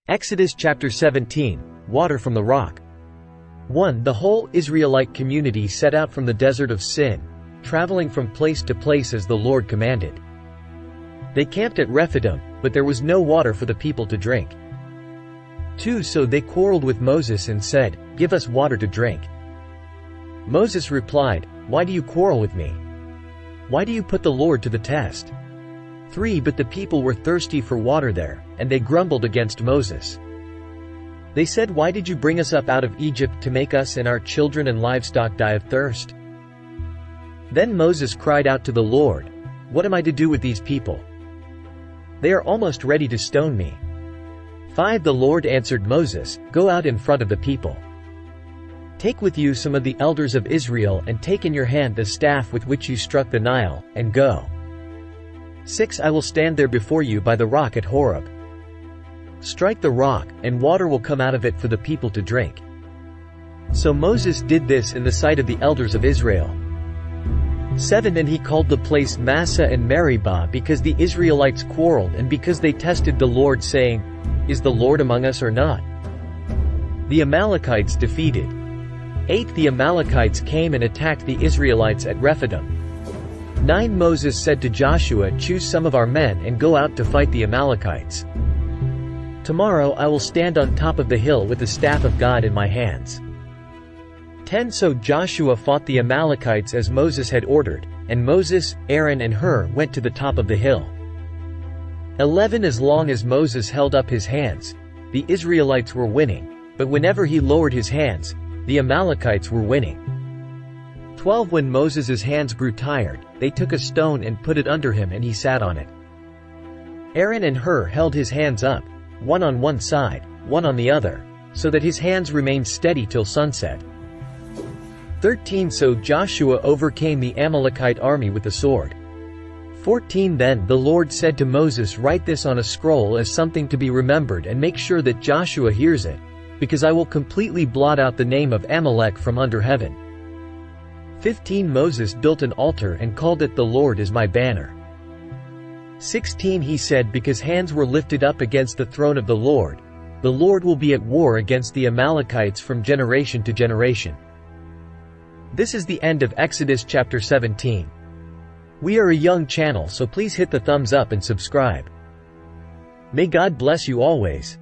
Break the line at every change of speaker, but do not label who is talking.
Exodus chapter 17, Water from the Rock. 1. The whole Israelite community set out from the desert of Sin, traveling from place to place as the Lord commanded. They camped at Rephidim, but there was no water for the people to drink. 2. So they quarreled with Moses and said, "Give us water to drink." Moses replied, "Why do you quarrel with me? Why do you put the Lord to the test?" 3. But the people were thirsty for water there, and they grumbled against Moses. They said, "Why did you bring us up out of Egypt to make us and our children and livestock die of thirst?" Then Moses cried out to the Lord, "What am I to do with these people? They are almost ready to stone me." 5. The Lord answered Moses, "Go out in front of the people. Take with you some of the elders of Israel and take in your hand the staff with which you struck the Nile, and go. 6. I will stand there before you by the rock at Horeb. Strike the rock, and water will come out of it for the people to drink." So Moses did this in the sight of the elders of Israel. 7. And he called the place Massah and Meribah because the Israelites quarreled and because they tested the Lord, saying, "Is the Lord among us or not?" The Amalekites defeated. 8. The Amalekites came and attacked the Israelites at Rephidim. 9. Moses said to Joshua, "Choose some of our men and go out to fight the Amalekites. Tomorrow I will stand on top of the hill with the staff of God in my hands." 10. So Joshua fought the Amalekites as Moses had ordered, and Moses, Aaron and Hur went to the top of the hill. 11. As long as Moses held up his hands, the Israelites were winning, but whenever he lowered his hands, the Amalekites were winning. 12. When Moses' hands grew tired, they took a stone and put it under him and he sat on it. Aaron and Hur held his hands up, one on one side, one on the other, so that his hands remained steady till sunset. 13. So Joshua overcame the Amalekite army with the sword. 14. Then the Lord said to Moses, "Write this on a scroll as something to be remembered and make sure that Joshua hears it, because I will completely blot out the name of Amalek from under heaven." 15. Moses built an altar and called it "The Lord is my banner." 16. He said, "Because hands were lifted up against the throne of the Lord will be at war against the Amalekites from generation to generation." This is the end of Exodus chapter 17. We are a young channel, so please hit the thumbs up and subscribe. May God bless you always.